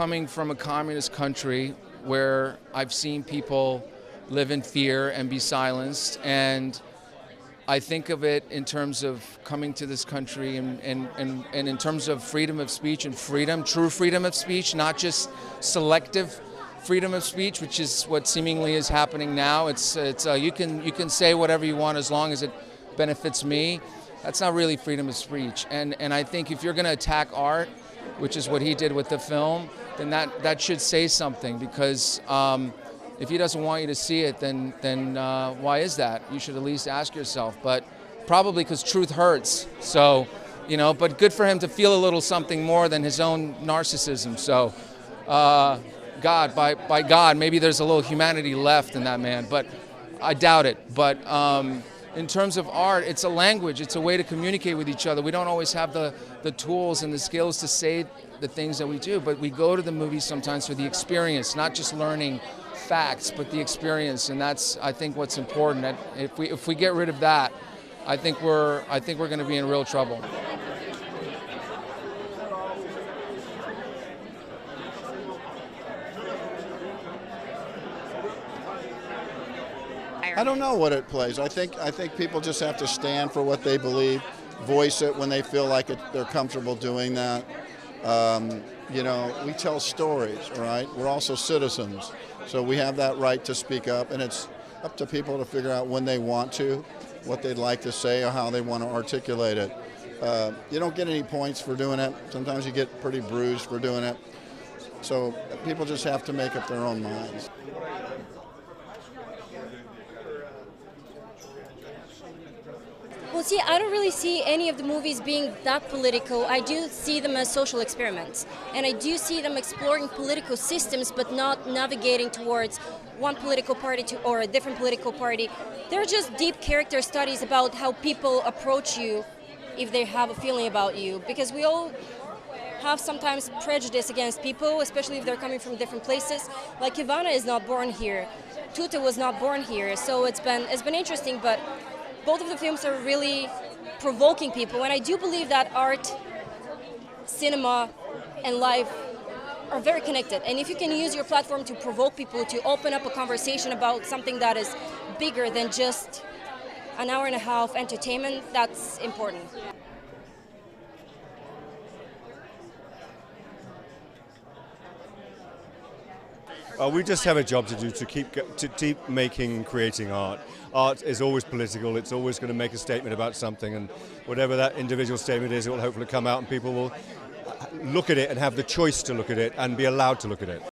coming from a communist country where I've seen people live in fear and be silenced, and I think of it in terms of coming to this country and in terms of freedom of speech and freedom, true freedom of speech, not just selective freedom of speech, which is what seemingly is happening now. It's you can say whatever you want as long as it benefits me. That's not really freedom of speech. And I think if you're going to attack art, which is what he did with the film, then that should say something, because if he doesn't want you to see it, then why is that? You should at least ask yourself. But probably because truth hurts. So, but good for him to feel a little something more than his own narcissism. So, God, by God, maybe there's a little humanity left in that man, but I doubt it. But in terms of art, it's a language. It's a way to communicate with each other. We don't always have the tools and the skills to say the things that we do, but we go to the movies sometimes for the experience, not just learning facts, but the experience, and that's, I think, what's important. And if we get rid of that, I think we're going to be in real trouble. I don't know what it plays. I think people just have to stand for what they believe, voice it when they feel like they're comfortable doing that. We tell stories, right? We're also citizens, so we have that right to speak up, and it's up to people to figure out when they want to, what they'd like to say, or how they want to articulate it. You don't get any points for doing it. Sometimes you get pretty bruised for doing it. So people just have to make up their own minds. Well, see, I don't really see any of the movies being that political. I do see them as social experiments. And I do see them exploring political systems, but not navigating towards one political party or a different political party. They're just deep character studies about how people approach you if they have a feeling about you. Because we all have sometimes prejudice against people, especially if they're coming from different places. Like Ivana is not born here. Tuta was not born here. So it's been interesting, but both of the films are really provoking people, and I do believe that art, cinema, and life are very connected. And if you can use your platform to provoke people, to open up a conversation about something that is bigger than just an hour and a half entertainment, that's important. We just have a job to do to keep making and creating art. Art is always political, it's always going to make a statement about something, and whatever that individual statement is, it will hopefully come out and people will look at it and have the choice to look at it and be allowed to look at it.